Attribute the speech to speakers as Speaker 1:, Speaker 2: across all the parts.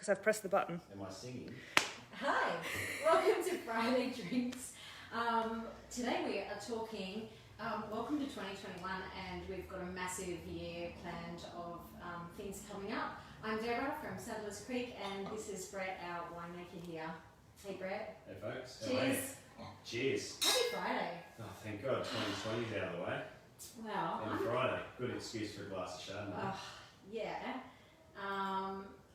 Speaker 1: because I've pressed the button.
Speaker 2: Am I singing?
Speaker 3: Hi, welcome to Friday Drinks. Today we are talking, welcome to 2021, and we've got a massive year planned of things coming up. I'm Deborah from Settlers Creek, and this is Brett, our winemaker here. Hey Brett.
Speaker 2: Hey folks.
Speaker 3: Cheers.
Speaker 2: Cheers.
Speaker 3: Happy Friday.
Speaker 2: Oh, thank God, 2020's out of the way.
Speaker 3: Wow.
Speaker 2: And Friday, good excuse for a glass of Chardonnay.
Speaker 3: Yeah.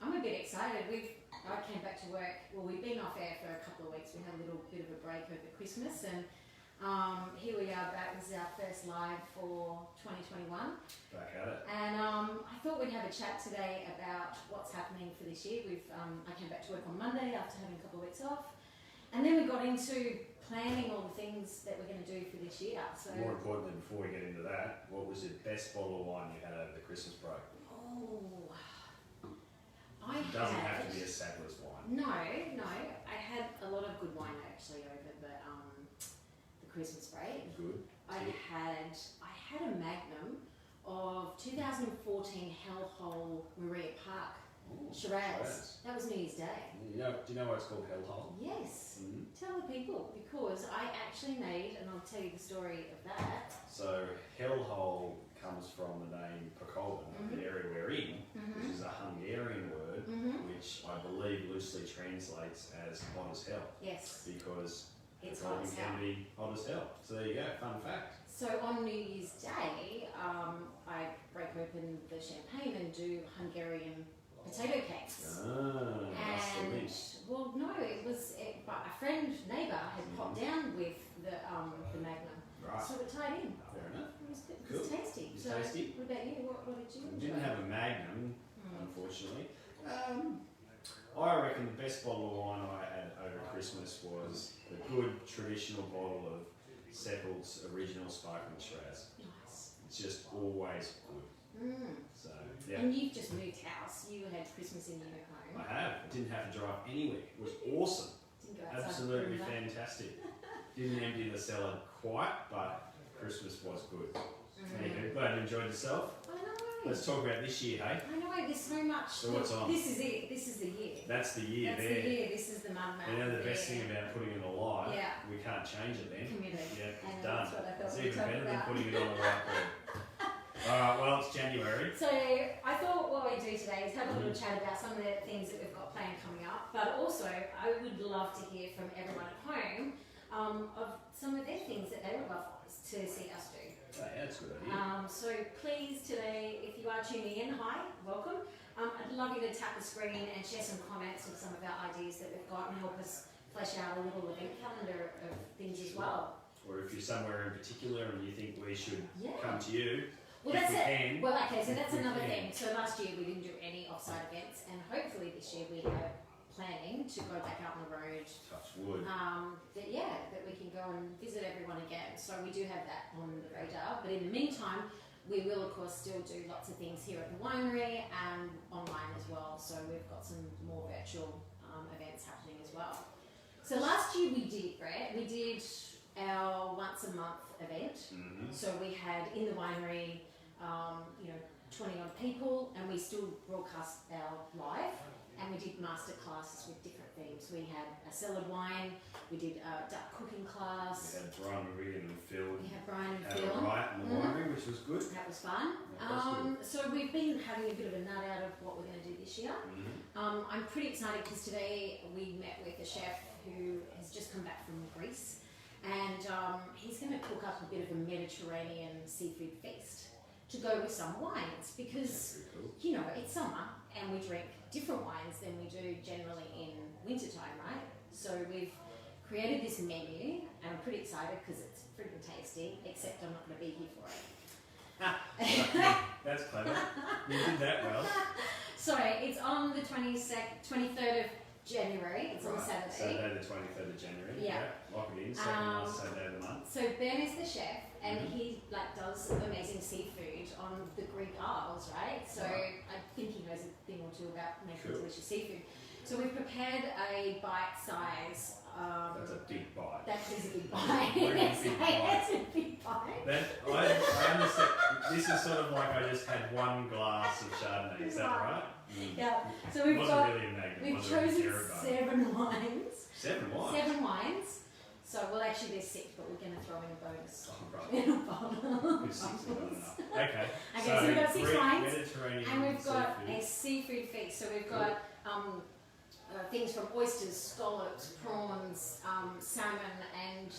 Speaker 3: I'm a bit excited. I came back to work. Well, we've been off air for a couple of weeks. We had a little bit of a break over Christmas, and here we are back. This is our first live for 2021.
Speaker 2: Back at it.
Speaker 3: And I thought we'd have a chat today about what's happening for this year. I came back to work on Monday after having a couple of weeks off, and then we got into planning all the things that we're going to do for this year. So
Speaker 2: more importantly, before we get into that, what was the best bottle of wine you had over the Christmas break? It doesn't have to be a Sadler's wine.
Speaker 3: No. I had a lot of good wine actually over the Christmas break.
Speaker 2: Good.
Speaker 3: I had a Magnum of 2014 Hellhole Maria Park Shiraz. That was New Year's Day.
Speaker 2: Do you know why it's called Hellhole?
Speaker 3: Yes.
Speaker 2: Mm-hmm.
Speaker 3: Tell the people, because I actually made, and I'll tell you the story of that.
Speaker 2: So Hellhole comes from the name Pokolban, the area we're in, which is a Hungarian word, which I believe loosely translates as hot as hell.
Speaker 3: Yes.
Speaker 2: Because
Speaker 3: it's hot as hell.
Speaker 2: Can be hot as hell. So there you go, fun fact.
Speaker 3: So on New Year's Day, I break open the champagne and do Hungarian potato cakes.
Speaker 2: And
Speaker 3: well, no, but a neighbour had popped down with the Magnum,
Speaker 2: right.
Speaker 3: So it tied in.
Speaker 2: Fair enough.
Speaker 3: It was good.
Speaker 2: Cool.
Speaker 3: It was tasty.
Speaker 2: It was tasty.
Speaker 3: What about you? What did you enjoy?
Speaker 2: Didn't have a Magnum, unfortunately. I reckon the best bottle of wine I had over Christmas was the good traditional bottle of Seppelt's original sparkling Shiraz.
Speaker 3: Nice.
Speaker 2: It's just always good. So yeah.
Speaker 3: And you've just moved house. You had Christmas in your home.
Speaker 2: I have. I didn't have to drive anywhere. It was awesome.
Speaker 3: Didn't go outside.
Speaker 2: Absolutely fantastic. Didn't empty the cellar quite, but Christmas was good. Anywho, glad you enjoyed yourself.
Speaker 3: I know.
Speaker 2: Let's talk about this year, hey?
Speaker 3: I know, there's so much.
Speaker 2: So what's on?
Speaker 3: This is it. This is the year.
Speaker 2: That's the year
Speaker 3: That's
Speaker 2: there.
Speaker 3: the year. This is the mud map.
Speaker 2: You know the best thing about putting it alive?
Speaker 3: Yeah.
Speaker 2: We can't change it then.
Speaker 3: Committed.
Speaker 2: Yeah,
Speaker 3: I
Speaker 2: it's
Speaker 3: know,
Speaker 2: done.
Speaker 3: that's what I thought
Speaker 2: It's
Speaker 3: we
Speaker 2: even
Speaker 3: talked
Speaker 2: better than
Speaker 3: about.
Speaker 2: putting it on the whiteboard. Alright, well it's January.
Speaker 3: So I thought what we'd do today is have a little chat about some of the things that we've got planned coming up, but also I would love to hear from everyone at home of some of their things that they would love to see us do.
Speaker 2: Oh, yeah, that's a good idea.
Speaker 3: So please today, if you are tuning in, hi, welcome. I'd love you to tap the screen and share some comments with some of our ideas that we've got and help us flesh out a little event calendar of things as well.
Speaker 2: Or if you're somewhere in particular and you think we should
Speaker 3: Yeah.
Speaker 2: come to you,
Speaker 3: Well,
Speaker 2: if
Speaker 3: that's
Speaker 2: we
Speaker 3: it.
Speaker 2: can.
Speaker 3: Well, okay, so that's
Speaker 2: If we
Speaker 3: another
Speaker 2: can.
Speaker 3: thing. So last year we didn't do any offsite events, and hopefully this year we are planning to go back out on the road.
Speaker 2: Touch wood.
Speaker 3: That we can go and visit everyone again. So we do have that on the radar. But in the meantime, we will of course still do lots of things here at the winery and online as well. So we've got some more virtual events happening as well. So last year we did our once a month event. So we had in the winery, 20 odd people, and we still broadcast our live, and we did master classes with different themes. We had a cellar wine, we did a duck cooking class.
Speaker 2: We had Brian Marie and Phil.
Speaker 3: We had Brian and
Speaker 2: Had
Speaker 3: Phil.
Speaker 2: a right in the winery, which was good.
Speaker 3: That was fun.
Speaker 2: That was
Speaker 3: So we've been having a bit of a nut out of what we're going to do this year. I'm pretty excited because today we met with a chef who has just come back from Greece, and he's going to cook up a bit of a Mediterranean seafood feast to go with some wines because,
Speaker 2: Cool.
Speaker 3: it's summer and we drink different wines than we do generally in wintertime, right? So we've created this menu and I'm pretty excited because it's freaking tasty, except I'm not going to be here for it.
Speaker 2: That's clever. You did that well.
Speaker 3: So it's on the 23rd of January, it's on Saturday.
Speaker 2: Saturday the 23rd of January.
Speaker 3: Yeah.
Speaker 2: Lock it in, second last Saturday of the month.
Speaker 3: So Ben is the chef, and he does amazing seafood on the Greek Isles, right? So I think he knows a thing or two about making delicious seafood. So we've prepared a bite size.
Speaker 2: That's a big bite.
Speaker 3: That is a big bite. That's a big bite.
Speaker 2: I understand. This is sort of like I just had one glass of Chardonnay. Is that right?
Speaker 3: Yeah. So we've
Speaker 2: wasn't
Speaker 3: got.
Speaker 2: Really a magnum,
Speaker 3: We've
Speaker 2: wasn't
Speaker 3: chosen
Speaker 2: really a
Speaker 3: 7 wines.
Speaker 2: 7 wines.
Speaker 3: 7 wines. So well, actually there's 6, but we're going to throw in a bonus.
Speaker 2: Oh, right.
Speaker 3: In a bottle.
Speaker 2: It's 6 is not enough. Okay.
Speaker 3: Okay, so we've got 6 wines,
Speaker 2: Mediterranean
Speaker 3: and we've got
Speaker 2: seafood.
Speaker 3: a seafood feast. So we've got things from oysters, scallops, prawns, salmon, and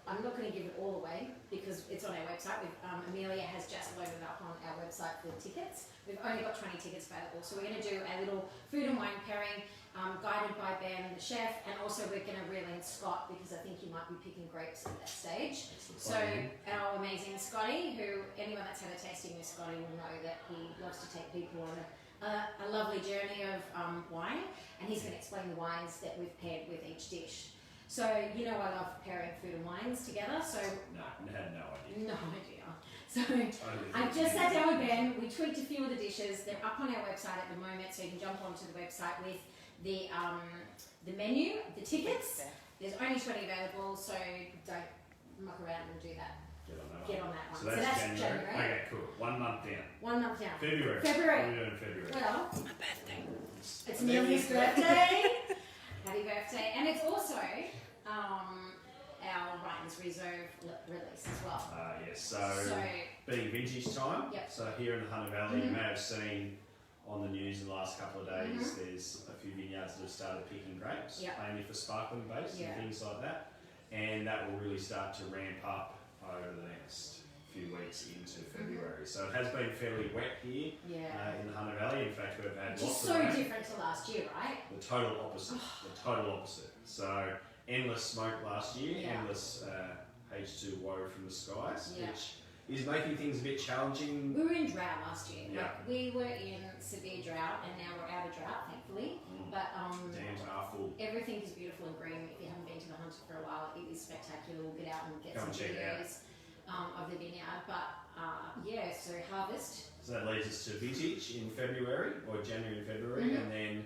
Speaker 3: I'm not going to give it all away because it's on our website. Amelia has just loaded up on our website the tickets. We've only got 20 tickets available, so we're going to do a little food and wine pairing guided by Ben, the chef, and also we're going to reel in Scott because I think you might be picking grapes at that stage. So our amazing Scotty, who anyone that's had a tasting with Scotty will know that he loves to take people on a lovely journey of wine, and he's going to explain the wines that we've paired with each dish. So you know I love pairing food and wines together. So
Speaker 2: No, I had no idea.
Speaker 3: no idea. So I've just sat down with Ben. We tweaked a few of the dishes. They're up on our website at the moment, so you can jump onto the website with the menu, the tickets. There's only 20 available, so don't muck around and do that. Get on that one.
Speaker 2: So that's January. Okay, cool. 1 month down.
Speaker 3: 1 month down.
Speaker 2: February.
Speaker 3: February.
Speaker 2: What are we doing in February?
Speaker 3: Well,
Speaker 1: My birthday.
Speaker 3: it's Amelia's birthday. Happy birthday. And it's also our Ryan's Reserve release as well.
Speaker 2: Yes, so being vintage time.
Speaker 3: Yep.
Speaker 2: So here in the Hunter Valley, you may have seen on the news in the last couple of days, there's a few vineyards that have started picking grapes, mainly for sparkling base and things like that. And that will really start to ramp up over the next few weeks into February. So it has been fairly wet here in the Hunter Valley. In fact, we've had lots of rain.
Speaker 3: Which is so different to last year, right?
Speaker 2: The total opposite. The total opposite. So endless smoke last year, endless H2O from the skies, which is making things a bit challenging.
Speaker 3: We were in drought last year. Like, we were in severe drought, and now we're out of drought, thankfully. But
Speaker 2: dams are full.
Speaker 3: everything is beautiful and green. If you haven't been to the Hunter for a while, it is spectacular. We'll get out and get some videos of the vineyard. But so harvest.
Speaker 2: So that leads us to vintage in February, or January and February, and then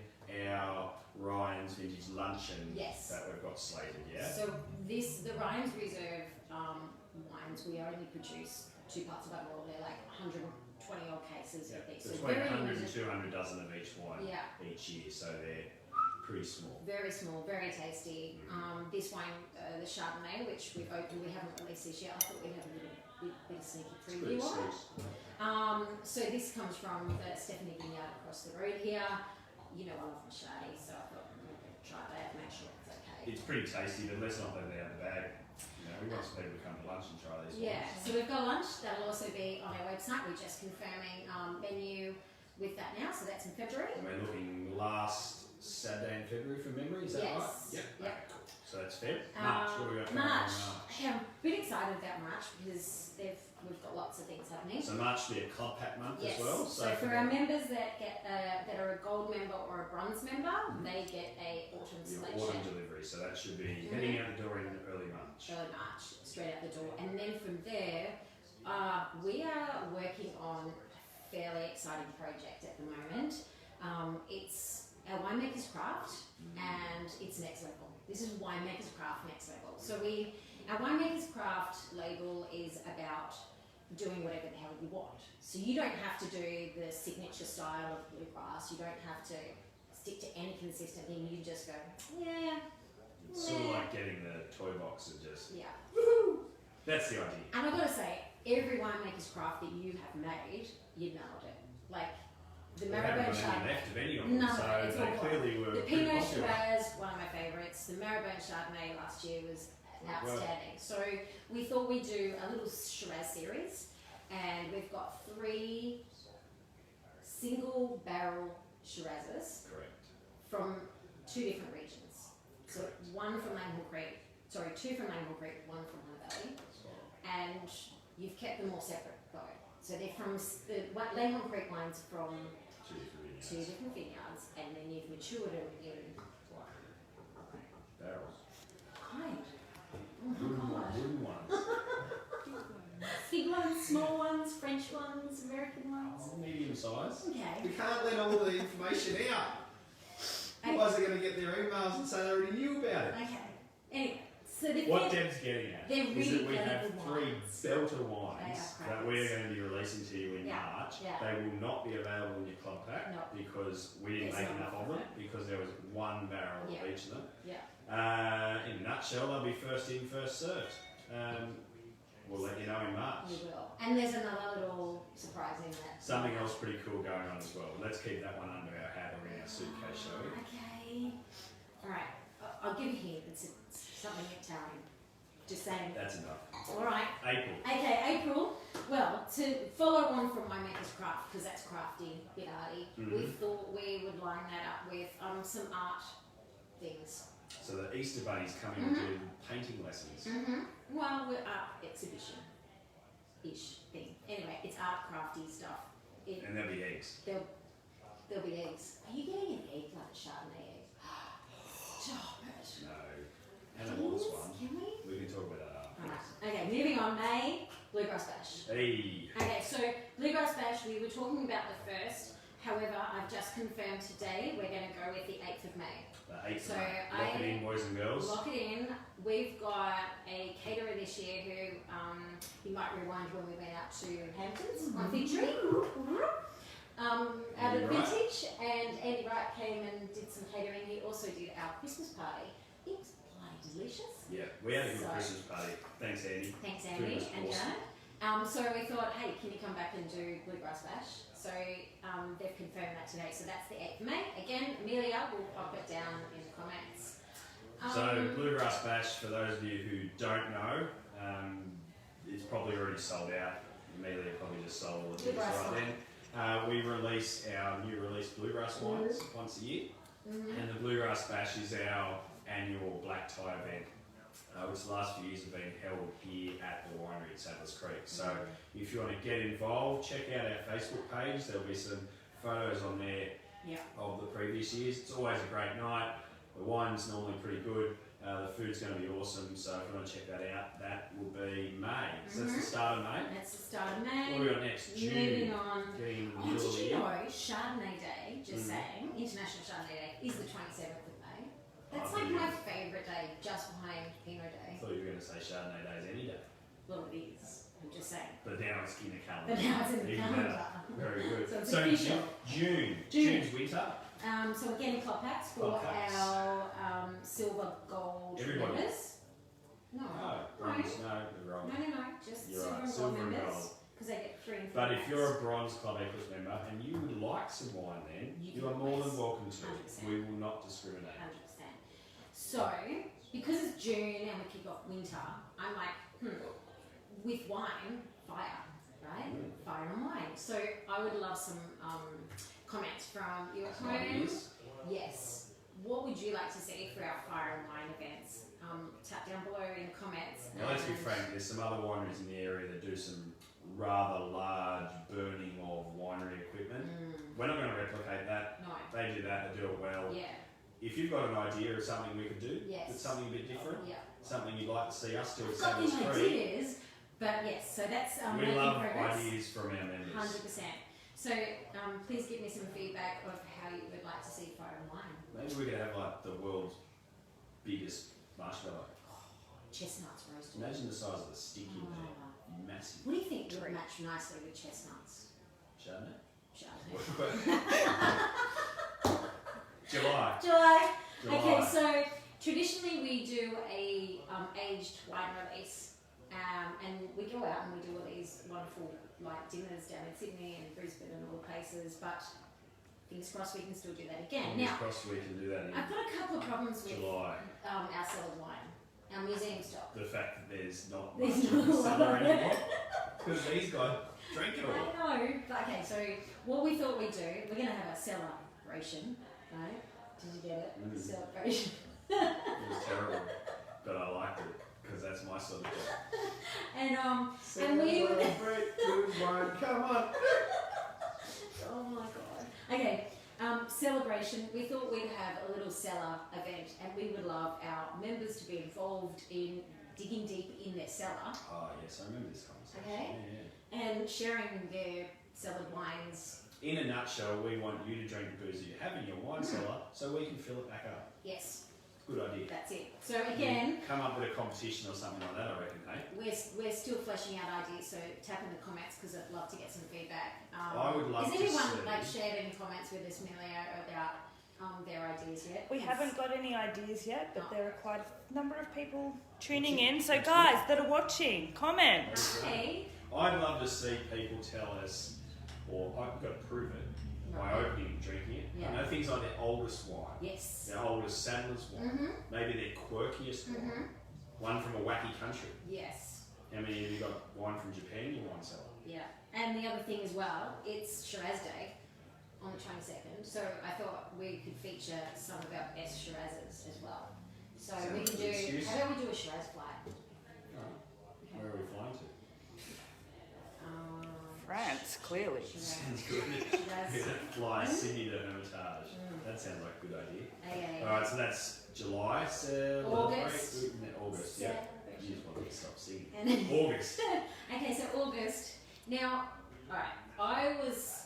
Speaker 2: our Ryan's Vintage Luncheon that we've got slated,
Speaker 3: So the Ryan's Reserve wines, we only produce 2 parts of alcohol. They're like 120 odd cases of these. So
Speaker 2: between
Speaker 3: very
Speaker 2: 100 and
Speaker 3: limited.
Speaker 2: 200 dozen of each wine each year, so they're pretty small.
Speaker 3: Very small, very tasty. This wine, the Chardonnay, which we've opened, we haven't released this yet. I thought we'd have a little bit of sneaky preview on it. So this comes from the Stephanie Vineyard across the road here. You know I love my Chardonnay, so I thought I'm going to try that, make sure it's okay.
Speaker 2: It's pretty tasty, but let's not let it out of the bag. You know, we want some people to come to lunch and try these wines.
Speaker 3: So we've got lunch. That'll also be on our website. We're just confirming menu with that now, so that's in February.
Speaker 2: And we're looking last Saturday in February from memory, is that right?
Speaker 3: Yep.
Speaker 2: Okay, cool. So that's Feb. March, what do we got going on in
Speaker 3: March.
Speaker 2: March?
Speaker 3: Yeah, I'm a bit excited about March because we've got lots of things happening.
Speaker 2: So March will be a club pack month as well.
Speaker 3: So for our members that get that are a gold member or a bronze member, they get a autumn selection.
Speaker 2: Autumn delivery, so that should be heading out the door in early March.
Speaker 3: Early March, straight out the door. And then from there, we are working on a fairly exciting project at the moment. It's our Winemaker's Craft, and it's next level. This is Winemaker's Craft next level. So our Winemaker's Craft label is about doing whatever the hell you want. So you don't have to do the signature style of bluegrass. You don't have to stick to any consistent thing. You just go,
Speaker 2: It's sort of like getting the toy box and just
Speaker 3: woohoo!
Speaker 2: That's the idea.
Speaker 3: And I've got to say, every Winemaker's Craft that you have made, you nailed it. Like the Maribel Chardonnay.
Speaker 2: Left of any of them, so
Speaker 3: it's
Speaker 2: they
Speaker 3: all
Speaker 2: clearly were.
Speaker 3: The
Speaker 2: pretty
Speaker 3: Pinot
Speaker 2: popular.
Speaker 3: Shiraz, one of my favourites. The Maribel Chardonnay last year was outstanding. So we thought we'd do a little Shiraz series, and we've got 3 single barrel Shirazes from 2 different regions. So one from Langhorne Creek, 2 from Langhorne Creek, 1 from Hunter Valley, and you've kept them all separate though. So they're from the Langhorne Creek wines from 2 different vineyards, and then you've matured them in
Speaker 2: barrels.
Speaker 3: Right.
Speaker 2: Wooden ones.
Speaker 3: Big ones, small ones, French ones, American ones.
Speaker 2: Medium size.
Speaker 3: Okay.
Speaker 2: We can't let all the information out.
Speaker 3: Okay.
Speaker 2: guys are going to get their emails and say they already knew about it.
Speaker 3: Okay. Anyway, so
Speaker 2: What Deb's getting at
Speaker 3: they're
Speaker 2: is
Speaker 3: really
Speaker 2: that we have
Speaker 3: plentiful
Speaker 2: three
Speaker 3: wines.
Speaker 2: belter wines
Speaker 3: They are
Speaker 2: that we're going to be releasing to you in March.
Speaker 3: Yeah.
Speaker 2: They will not be available in your club pack
Speaker 3: No.
Speaker 2: because we didn't
Speaker 3: There's
Speaker 2: make
Speaker 3: not
Speaker 2: enough of them because there was one barrel
Speaker 3: Yeah.
Speaker 2: of each of them.
Speaker 3: Yeah.
Speaker 2: In a nutshell, they'll be first in, first served. We'll let you know in March.
Speaker 3: We will. And there's another little surprise in that.
Speaker 2: Something else pretty cool going on as well. Let's keep that one under our hat or in our suitcase, shall we?
Speaker 3: Okay. Alright. I'll give you a hint. It's something Italian. Just saying.
Speaker 2: That's enough.
Speaker 3: Alright.
Speaker 2: April.
Speaker 3: Okay, April. Well, to follow on from my maker's craft, because that's crafty, bit arty, we thought we would line that up with some art things.
Speaker 2: So the Easter Bunny's coming to do painting lessons.
Speaker 3: Well, we're art exhibition-ish thing. Anyway, it's art crafty stuff.
Speaker 2: And there'll be eggs.
Speaker 3: There'll be eggs. Are you getting an egg like a Chardonnay egg? Stop it.
Speaker 2: No. Hannah wants one.
Speaker 3: Can we?
Speaker 2: We can talk about that after.
Speaker 3: Alright. Okay, moving on. May, Bluegrass Bash.
Speaker 2: Hey.
Speaker 3: Okay, so Bluegrass Bash, we were talking about the 1st. However, I've just confirmed today we're going to go with the 8th of May.
Speaker 2: The 8th
Speaker 3: So
Speaker 2: of May. Lock it in, boys and girls.
Speaker 3: Lock it in. We've got a caterer this year who, you might rewind when we went out to Hamptons on Fig Tree. Out of Vintage, and Andy Wright came and did some catering. He also did our Christmas party. It was bloody delicious.
Speaker 2: Yeah, we had a good Christmas party. Thanks, Andy.
Speaker 3: Thanks, Andy and Janet. So we thought, hey, can you come back and do Bluegrass Bash? So they've confirmed that today. So that's the 8th of May. Again, Amelia will pop it down in the comments.
Speaker 2: So Bluegrass Bash, for those of you who don't know, it's probably already sold out. Amelia probably just sold all the tickets right then. We release our new release Bluegrass wines once a year. And the Bluegrass Bash is our annual black tie event, which the last few years have been held here at the winery at Sadler's Creek. So if you want to get involved, check out our Facebook page. There'll be some photos on there of the previous years. It's always a great night. The wine's normally pretty good. The food's going to be awesome. So if you want to check that out, that will be May. So that's the start of May.
Speaker 3: That's the start of May.
Speaker 2: What have we got next? June.
Speaker 3: Moving on.
Speaker 2: Getting
Speaker 3: Oh, did you know Chardonnay Day, just saying, International Chardonnay Day, is the 27th of May. That's like my favourite day, just behind Pinot Day.
Speaker 2: I thought you were going to say Chardonnay Days any day.
Speaker 3: Well, it is. I'm just saying.
Speaker 2: But now it's in the calendar.
Speaker 3: But now it's in the
Speaker 2: Even
Speaker 3: calendar.
Speaker 2: better. Very good.
Speaker 3: So it's
Speaker 2: So
Speaker 3: official.
Speaker 2: June.
Speaker 3: June.
Speaker 2: June's winter.
Speaker 3: So we're getting club packs for
Speaker 2: Club packs.
Speaker 3: our silver gold
Speaker 2: Everybody.
Speaker 3: members. No.
Speaker 2: No, bronze. No, you're wrong.
Speaker 3: No. Just
Speaker 2: You're
Speaker 3: silver
Speaker 2: right.
Speaker 3: and gold
Speaker 2: Silver and
Speaker 3: members.
Speaker 2: gold.
Speaker 3: Because they get 3 and 4
Speaker 2: But if
Speaker 3: packs.
Speaker 2: you're a bronze Club Equus member and you would like some wine, then you are more than welcome to.
Speaker 3: 100%.
Speaker 2: We will not discriminate.
Speaker 3: 100%. So, because it's June and we kick off winter, I'm like, with wine, fire, right? Fire and wine. So I would love some comments from you at home.
Speaker 2: Ideas?
Speaker 3: Yes. What would you like to see for our fire and wine events? Tap down below in the comments.
Speaker 2: Now let's be frank, there's some other wineries in the area that do some rather large burning of winery equipment. We're not going to replicate that.
Speaker 3: No.
Speaker 2: They do that, they do it well.
Speaker 3: Yeah.
Speaker 2: If you've got an idea of something we could do,
Speaker 3: Yes.
Speaker 2: that's something a bit different,
Speaker 3: Yeah.
Speaker 2: something you'd like to see us do at
Speaker 3: I've got
Speaker 2: Sadler's
Speaker 3: the
Speaker 2: Creek,
Speaker 3: ideas, but yes, so that's
Speaker 2: we
Speaker 3: making
Speaker 2: love
Speaker 3: progress.
Speaker 2: ideas from our members.
Speaker 3: 100%. So please give me some feedback of how you would like to see fire and wine.
Speaker 2: Maybe we could have like the world's biggest marshmallow.
Speaker 3: Chestnuts roasted.
Speaker 2: Imagine the size of the stick in there.
Speaker 3: Oh.
Speaker 2: Massive.
Speaker 3: What do you think would match nicely with chestnuts?
Speaker 2: Chardonnay?
Speaker 3: Chardonnay.
Speaker 2: July.
Speaker 3: Okay, so traditionally we do a aged wine release, and we go out and we do all these wonderful like dinners down in Sydney and Brisbane and all the places. But fingers crossed we can still do that again.
Speaker 2: Fingers
Speaker 3: Now,
Speaker 2: crossed we can do that in
Speaker 3: I've got a couple of problems with
Speaker 2: July.
Speaker 3: our cellar wine, our museum stock.
Speaker 2: The fact that there's not
Speaker 3: There's
Speaker 2: much
Speaker 3: not
Speaker 2: in the
Speaker 3: a lot
Speaker 2: cellar
Speaker 3: of it.
Speaker 2: anymore. Because these guys drink it all.
Speaker 3: I know. But okay, so what we thought we'd do, we're going to have a celebration, right? Did you get it? Celebration.
Speaker 2: It was terrible, but I liked it because that's my sort of job.
Speaker 3: And we would.
Speaker 2: Good wine, come on.
Speaker 3: Oh my god. Okay, celebration. We thought we'd have a little cellar event, and we would love our members to be involved in digging deep in their cellar.
Speaker 2: Oh yes, I remember this conversation.
Speaker 3: Okay.
Speaker 2: Yeah.
Speaker 3: And sharing their cellared wines
Speaker 2: in a nutshell, we want you to drink the booze that you have in your wine cellar so we can fill it back up.
Speaker 3: Yes.
Speaker 2: Good idea.
Speaker 3: That's it. So again,
Speaker 2: come up with a competition or something like that, I reckon, hey?
Speaker 3: we're still fleshing out ideas, so tap in the comments because I'd love to get some feedback.
Speaker 2: I would love
Speaker 3: has
Speaker 2: to
Speaker 3: anyone
Speaker 2: see...
Speaker 3: shared any comments with us, Melia, about their ideas yet?
Speaker 1: We haven't got any ideas yet, but there are quite a number of people tuning
Speaker 2: Watching.
Speaker 1: in. So guys that are watching, comment.
Speaker 3: Hey.
Speaker 2: I'd love to see people tell us, or I've got to prove it, by opening and drinking it.
Speaker 3: Yeah.
Speaker 2: I know things like their oldest wine,
Speaker 3: Yes.
Speaker 2: their oldest saddler's wine, maybe their quirkiest wine, one from a wacky country.
Speaker 3: Yes.
Speaker 2: How many of you got wine from Japan in your wine cellar?
Speaker 3: Yeah. And the other thing as well, it's Shiraz Day on the 22nd, so I thought we could feature some of our best Shirazes as well. So
Speaker 2: Sounds
Speaker 3: we can
Speaker 2: good excuse.
Speaker 3: how about we do a Shiraz flight?
Speaker 2: Right. Where are we flying to?
Speaker 1: France, clearly.
Speaker 3: Shiraz.
Speaker 2: Sounds good.
Speaker 3: Shiraz.
Speaker 2: We're gonna fly Sydney to Hermitage. That sounds like a good idea.
Speaker 3: Okay.
Speaker 2: Alright, so that's July,
Speaker 3: August.
Speaker 2: August, yeah. You just want to stop singing.
Speaker 3: And then
Speaker 2: August.
Speaker 3: okay, so August. Now, alright, I was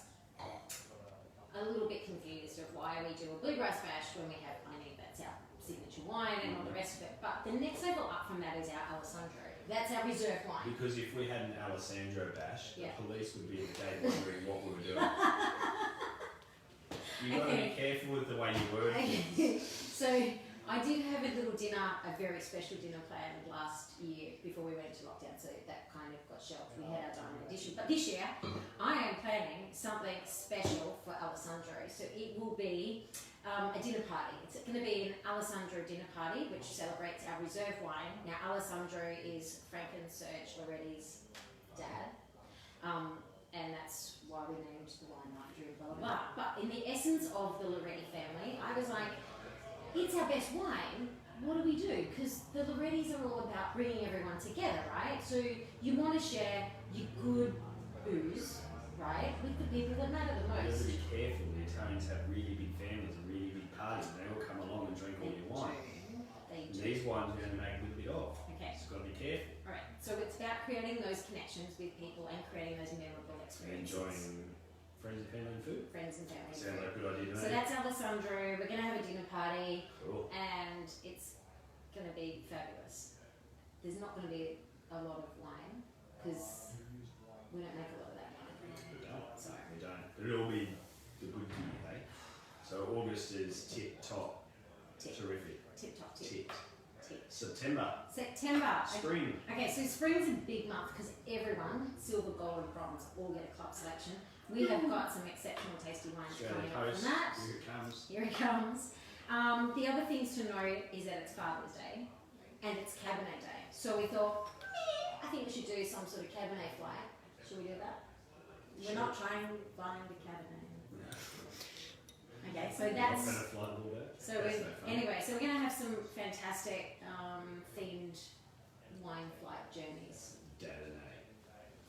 Speaker 3: a little bit confused of why we do a bluegrass bash when we have Piney, that's our signature wine and all the rest of it. But the next level up from that is our Alessandro. That's our reserve wine.
Speaker 2: Because if we had an Alessandro bash,
Speaker 3: Yeah.
Speaker 2: the police would be at the gate wondering what we were doing. You've got to be careful with the way you word things.
Speaker 3: So I did have a little dinner, a very special dinner planned last year before we went into lockdown, so that kind of got shelved. We had our diamond edition. But this year, I am planning something special for Alessandro. So it will be a dinner party. It's going to be an Alessandro dinner party, which celebrates our reserve wine. Now, Alessandro is Frank and Serge Loretti's dad. And that's why we named the wine after him, blah, blah, blah. But in the essence of the Loretti family, I was like, it's our best wine. What do we do? Because the Lorettis are all about bringing everyone together, right? So you want to share your good booze, right, with the people that matter the
Speaker 2: You've got
Speaker 3: most.
Speaker 2: to be careful. The Italians have really big families and really big parties, and they all come along and drink all your wine.
Speaker 3: They
Speaker 2: And
Speaker 3: do.
Speaker 2: these wines we're going to make a little bit of.
Speaker 3: Okay.
Speaker 2: So you've got to be careful.
Speaker 3: All right. So it's about creating those connections with people and creating those memorable
Speaker 2: And
Speaker 3: experiences.
Speaker 2: enjoying friends and family and food.
Speaker 3: Friends and family.
Speaker 2: Sounds like a good idea to me.
Speaker 3: So that's Alessandro. We're going to have a dinner party.
Speaker 2: Cool.
Speaker 3: And it's going to be fabulous. There's not going to be a lot of wine because we don't make a lot of that wine.
Speaker 2: We don't.
Speaker 3: Sorry.
Speaker 2: We don't. But it'll be the good gear, hey? So August is tip top.
Speaker 3: Tip.
Speaker 2: Terrific.
Speaker 3: Tip top tip.
Speaker 2: Tip.
Speaker 3: Tip.
Speaker 2: September.
Speaker 3: September.
Speaker 2: Spring.
Speaker 3: Okay, so spring's a big month because everyone, silver, gold, and bronze, all get a club selection. We have got some exceptional tasty wines
Speaker 2: Australian
Speaker 3: coming up
Speaker 2: Post.
Speaker 3: from that.
Speaker 2: Here it comes.
Speaker 3: Here it comes. The other things to note is that it's Father's Day and it's Cabernet Day. So we thought, I think we should do some sort of Cabernet flight. Should we do that? We're not trying flying the Cabernet. Okay, so that's.
Speaker 2: I'm gonna flood a little bit.
Speaker 3: So
Speaker 2: That's
Speaker 3: we,
Speaker 2: no fun.
Speaker 3: anyway, so we're going to have some fantastic themed wine flight journeys
Speaker 2: Dadanay.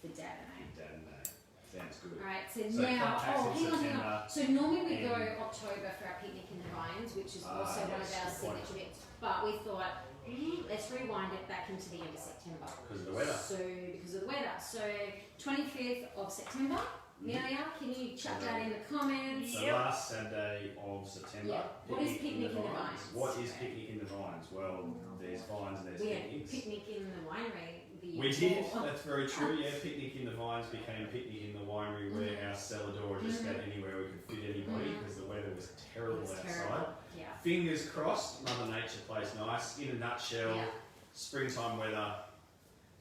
Speaker 3: for Dad and I.
Speaker 2: Dadanay. Sounds good.
Speaker 3: Alright, so,
Speaker 2: So
Speaker 3: now,
Speaker 2: contacts in
Speaker 3: hang on.
Speaker 2: September
Speaker 3: So normally we go
Speaker 2: and-
Speaker 3: October for our picnic in the vines, which is
Speaker 2: Ah,
Speaker 3: also one of
Speaker 2: yes,
Speaker 3: our
Speaker 2: good point.
Speaker 3: signature bits. But we thought, let's rewind it back into the end of September.
Speaker 2: Because of the weather.
Speaker 3: So because of the weather. So 25th of September. Melia, can you chuck that in the comments?
Speaker 2: The last Saturday of September.
Speaker 3: Yeah. What is Picnic in the Vines?
Speaker 2: What is Picnic in the Vines? Well, there's vines and there's
Speaker 3: We had
Speaker 2: picnics.
Speaker 3: picnic in the winery the year
Speaker 2: We did,
Speaker 3: before.
Speaker 2: that's very true, yeah. Picnic in the Vines became Picnic in the Winery where our cellar door just got anywhere we could fit anybody because the weather was terrible
Speaker 3: It's
Speaker 2: outside.
Speaker 3: terrible. Yeah.
Speaker 2: Fingers crossed, Mother Nature plays nice. In a nutshell,
Speaker 3: Yeah.
Speaker 2: springtime weather,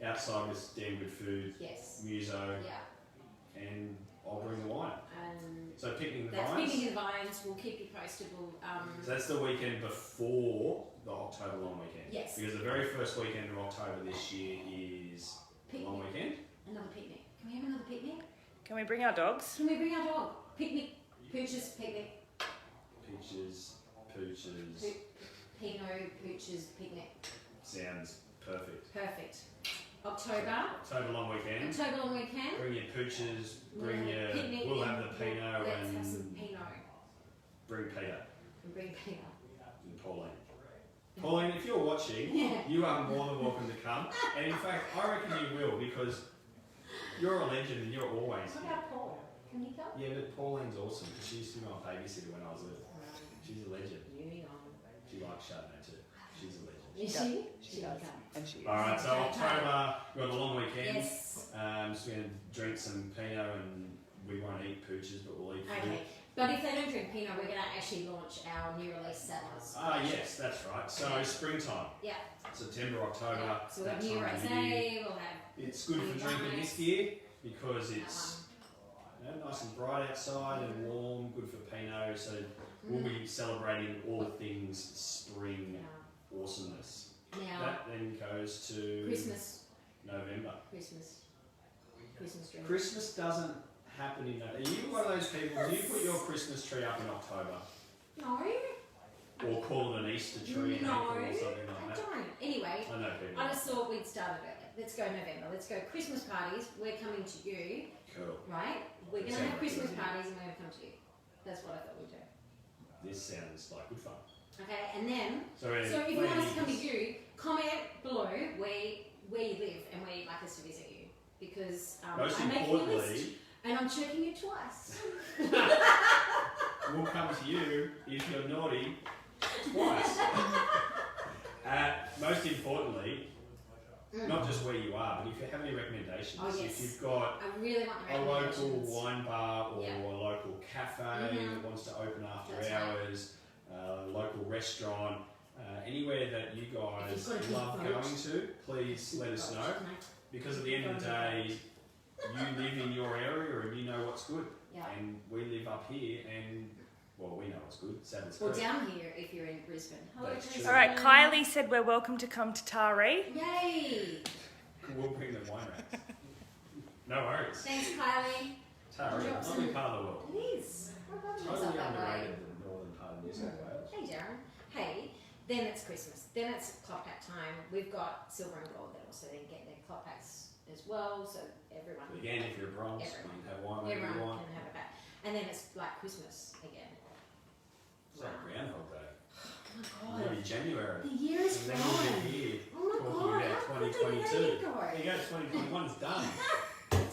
Speaker 2: outside was damn good food,
Speaker 3: Yes.
Speaker 2: muso,
Speaker 3: Yeah.
Speaker 2: and I'll bring the wine.
Speaker 3: And
Speaker 2: So Picnic in the
Speaker 3: that's
Speaker 2: Vines.
Speaker 3: Picnic in the Vines. We'll keep you posted. We'll,
Speaker 2: So that's the weekend before the October long weekend.
Speaker 3: Yes.
Speaker 2: Because the very first weekend of October this year is long
Speaker 3: picnic.
Speaker 2: weekend.
Speaker 3: Another picnic. Can we have another picnic?
Speaker 1: Can we bring our dogs?
Speaker 3: Can we bring our dog? Picnic. Pooches, picnic.
Speaker 2: Peaches, pooches.
Speaker 3: Pinot, pooches, picnic.
Speaker 2: Sounds perfect.
Speaker 3: Perfect. October.
Speaker 2: October long weekend.
Speaker 3: October long weekend.
Speaker 2: Bring your pooches, bring
Speaker 3: Yeah,
Speaker 2: your.
Speaker 3: picnic
Speaker 2: We'll
Speaker 3: and
Speaker 2: have the Pinot
Speaker 3: let's have some
Speaker 2: and
Speaker 3: Pinot.
Speaker 2: bring Peter
Speaker 3: And bring Pinot.
Speaker 2: and Pauline. Pauline, if you're watching,
Speaker 3: Yeah.
Speaker 2: you are more than welcome to come. And in fact, I reckon you will because you're a legend and you're always
Speaker 3: What
Speaker 2: here.
Speaker 3: about Paul? Can when you come?
Speaker 2: Yeah, but Pauline's awesome because she used to be my babysitter when I was little. She's a legend.
Speaker 3: Moving on.
Speaker 2: She likes Chardonnay too. She's a legend.
Speaker 3: Is
Speaker 1: She
Speaker 3: she?
Speaker 1: does.
Speaker 3: Can come.
Speaker 1: And she is.
Speaker 2: Alright, so
Speaker 3: Okay.
Speaker 2: October, we've got a long weekend.
Speaker 3: Yes.
Speaker 2: So we're going to drink some Pinot and we won't eat pooches, but we'll eat food.
Speaker 3: Okay. But if they don't drink Pinot, we're going to actually launch our new release cellars.
Speaker 2: Ah, yes, that's right. So springtime.
Speaker 3: Yeah.
Speaker 2: September, October.
Speaker 3: Yeah. So we'll
Speaker 2: that
Speaker 3: have new
Speaker 2: time of the year.
Speaker 3: rosé, we'll have
Speaker 2: It's good for
Speaker 3: new
Speaker 2: drinking
Speaker 3: wines.
Speaker 2: this year because
Speaker 3: that
Speaker 2: it's nice and bright outside and warm, good for Pinot. So we'll be celebrating all things spring
Speaker 3: Yeah.
Speaker 2: awesomeness.
Speaker 3: Now,
Speaker 2: That then goes to
Speaker 3: Christmas
Speaker 2: November.
Speaker 3: Christmas drink.
Speaker 2: Christmas doesn't happen in November. Are you one of those people, do you put your Christmas tree up in October?
Speaker 3: No.
Speaker 2: Or call it an Easter tree in
Speaker 3: No,
Speaker 2: April or something
Speaker 3: I
Speaker 2: like that?
Speaker 3: don't. Anyway,
Speaker 2: I know people.
Speaker 3: I just thought we'd start it early. Let's go November. Let's go Christmas parties. We're coming to you,
Speaker 2: Cool.
Speaker 3: right? We're going to
Speaker 2: Sounds
Speaker 3: have
Speaker 2: like
Speaker 3: Christmas
Speaker 2: a good
Speaker 3: parties and we're going to come to you. That's what I thought we'd do.
Speaker 2: This sounds like good fun.
Speaker 3: Okay, and then,
Speaker 2: So,
Speaker 3: so if you want us to come to you, comment below where you live and where you'd like us to visit you. Because
Speaker 2: most
Speaker 3: I'm making a list
Speaker 2: importantly,
Speaker 3: and I'm checking it twice.
Speaker 2: we'll come to you if you're naughty twice. Most importantly, not just where you are, but if you have any recommendations,
Speaker 3: Oh, yes.
Speaker 2: if you've got
Speaker 3: I really want the
Speaker 2: a local
Speaker 3: recommendations.
Speaker 2: wine bar or
Speaker 3: Yeah.
Speaker 2: a local cafe that wants to open after
Speaker 3: That's right.
Speaker 2: hours, local restaurant, anywhere that you guys
Speaker 3: If you've got a big
Speaker 2: love
Speaker 3: boat.
Speaker 2: going to, please let us know. Because at the end of the day, you live in your area and you know what's good.
Speaker 3: Yeah.
Speaker 2: And we live up here and, well, we know what's good. Sabbath's
Speaker 3: Or
Speaker 2: Creek.
Speaker 3: down here if you're in Brisbane. Hello,
Speaker 2: That's true.
Speaker 3: Brisbane.
Speaker 1: All right, Kylie said we're welcome to come to Taree.
Speaker 3: Yay!
Speaker 2: We'll bring the wine racks. No worries.
Speaker 3: Thanks, Kylie.
Speaker 2: Taree,
Speaker 3: Drop
Speaker 2: lovely
Speaker 3: some-
Speaker 2: part of the world.
Speaker 3: It is. I love myself
Speaker 2: Totally
Speaker 3: that way.
Speaker 2: underrated the northern part of New South Wales.
Speaker 3: Hey, Darren. Hey, then it's Christmas. Then it's clock pack time. We've got silver and gold that also then get their clock packs as well. So everyone,
Speaker 2: Again, if you're a bronze, you
Speaker 3: Everyone.
Speaker 2: can have wine whenever you
Speaker 3: everyone
Speaker 2: want.
Speaker 3: can have it back. And then it's like Christmas again.
Speaker 2: It's like Groundhog Day.
Speaker 3: Oh
Speaker 2: It's
Speaker 3: my
Speaker 2: going to
Speaker 3: god.
Speaker 2: be January.
Speaker 3: The year is
Speaker 2: And then we'll
Speaker 3: gone.
Speaker 2: be here
Speaker 3: Oh my
Speaker 2: talking
Speaker 3: god.
Speaker 2: about
Speaker 3: How quickly
Speaker 2: 2022.
Speaker 3: did it go?
Speaker 2: There you go, 2021 is done.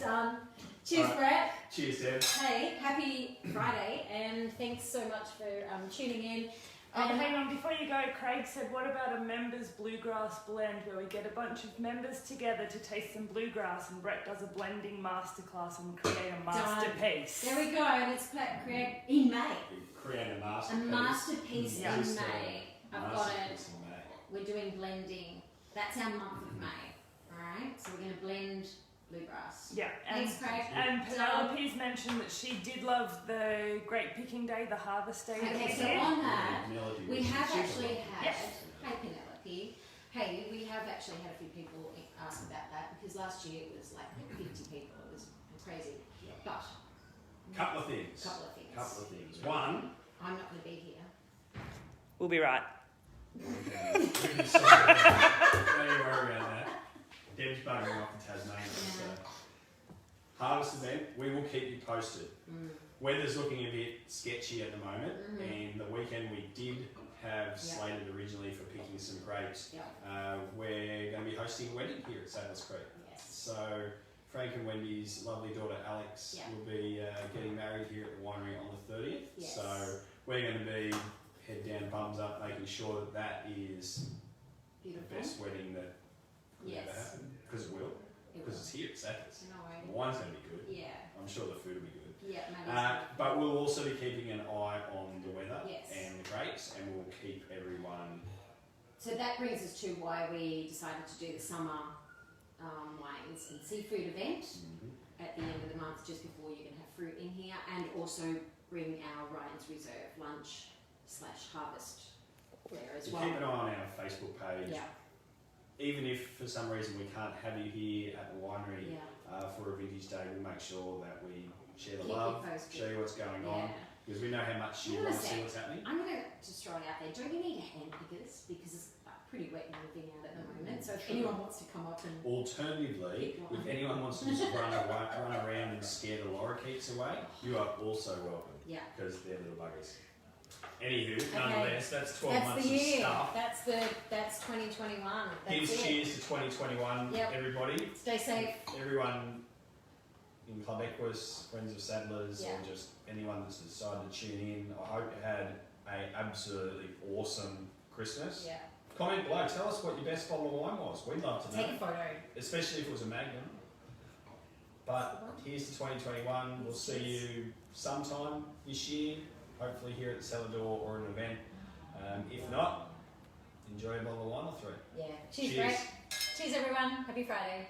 Speaker 3: Done. Cheers,
Speaker 2: Alright.
Speaker 3: Brett.
Speaker 2: Cheers, Deb.
Speaker 3: Hey, happy Friday, and thanks so much for tuning in.
Speaker 1: Oh, hang on, before you go, Craig said, what about a members bluegrass blend where we get a bunch of members together to taste some bluegrass and Brett does a blending masterclass and create a masterpiece?
Speaker 3: There we go, and it's create in May.
Speaker 2: Create a
Speaker 3: A
Speaker 2: masterpiece.
Speaker 3: masterpiece
Speaker 1: Yeah.
Speaker 3: in May. I've got it.
Speaker 2: Masterpiece in May.
Speaker 3: We're doing blending. That's our month of May. Alright, so we're going to blend bluegrass.
Speaker 1: Yeah, and,
Speaker 3: Thanks, Craig.
Speaker 1: and Penelope's mentioned that she did love the Great Picking Day, the Harvest Day that
Speaker 3: Okay,
Speaker 1: was
Speaker 3: so
Speaker 1: here.
Speaker 3: on that,
Speaker 2: Melody
Speaker 3: we
Speaker 2: was
Speaker 3: have
Speaker 2: super
Speaker 3: actually
Speaker 2: lovely.
Speaker 3: had,
Speaker 1: Yes.
Speaker 3: hey Penelope, hey, we have actually had a few people ask about that because last year it was like 50 people, it was crazy.
Speaker 2: Yeah.
Speaker 3: But,
Speaker 2: Couple of things.
Speaker 3: couple of things.
Speaker 2: Couple of things. One,
Speaker 3: I'm not going to be here.
Speaker 1: We'll be right.
Speaker 2: we can sort it out. Don't you worry about that. Deb's buggering off in Tasmania. So. Harvest event, we will keep you posted. Weather's looking a bit sketchy at the moment, and the weekend we did have slated originally for picking some grapes.
Speaker 3: Yeah.
Speaker 2: We're going to be hosting a wedding here at Sabbath's Creek.
Speaker 3: Yes.
Speaker 2: So Frank and Wendy's lovely daughter Alex will be getting married here at the winery on the 30th.
Speaker 3: Yes.
Speaker 2: So we're going to be head down, bums up, making sure that that is
Speaker 3: Beautiful.
Speaker 2: the best wedding that could ever
Speaker 3: Yes.
Speaker 2: happen. Because it will.
Speaker 3: It
Speaker 2: Because
Speaker 3: will.
Speaker 2: it's here at Sabbath's.
Speaker 3: No
Speaker 2: The
Speaker 3: worries.
Speaker 2: wine's going to be good.
Speaker 3: Yeah.
Speaker 2: I'm sure the food will be good.
Speaker 3: Yeah, maybe
Speaker 2: But we'll also be keeping an eye on the weather
Speaker 3: Yes.
Speaker 2: and the grapes, and we'll keep everyone.
Speaker 3: So that brings us to why we decided to do the summer wines and seafood event at the end of the month, just before you can have fruit in here, and also bring our Ryan's Reserve lunch / harvest there as
Speaker 2: So
Speaker 3: well.
Speaker 2: keep an eye on our Facebook page.
Speaker 3: Yeah,
Speaker 2: Even if for some reason we can't have you here at the winery
Speaker 3: yeah.
Speaker 2: for a vintage day, we'll make sure that we share the
Speaker 3: Keep you
Speaker 2: love,
Speaker 3: posted.
Speaker 2: show you what's going
Speaker 3: Yeah.
Speaker 2: on, because we know how much you
Speaker 3: I'm
Speaker 2: want
Speaker 3: gonna
Speaker 2: to see
Speaker 3: say-
Speaker 2: what's happening.
Speaker 3: I'm going to just throw it out there. Don't you need hand pickers? Because it's pretty wet in the vineyard at the moment. So if anyone wants to come up and
Speaker 2: Alternatively,
Speaker 3: Pick one.
Speaker 2: if anyone wants to just run around and scare the lorikeets away, you are also welcome,
Speaker 3: yeah.
Speaker 2: because they're little buggers. Anywho,
Speaker 3: Okay.
Speaker 2: nonetheless, that's 12
Speaker 3: That's
Speaker 2: months
Speaker 3: the
Speaker 2: of
Speaker 3: year.
Speaker 2: stuff.
Speaker 3: That's 2021. That's
Speaker 2: Here's
Speaker 3: it.
Speaker 2: cheers to 2021,
Speaker 3: Yep.
Speaker 2: everybody.
Speaker 3: Stay safe.
Speaker 2: Everyone in Club Equus, Friends of Saddlers,
Speaker 3: Yeah.
Speaker 2: or just anyone that's decided to tune in. I hope you had an absolutely awesome Christmas.
Speaker 3: Yeah.
Speaker 2: Comment below. Tell us what your best bottle of wine was. We'd love to know.
Speaker 3: Take a photo.
Speaker 2: Especially if it was a Magnum. But here's to 2021. We'll see you sometime this year, hopefully here at the Cellar Door or an event. If not, enjoy a bottle of wine or three.
Speaker 3: Yeah. Cheers, Brett. Cheers, everyone. Happy Friday.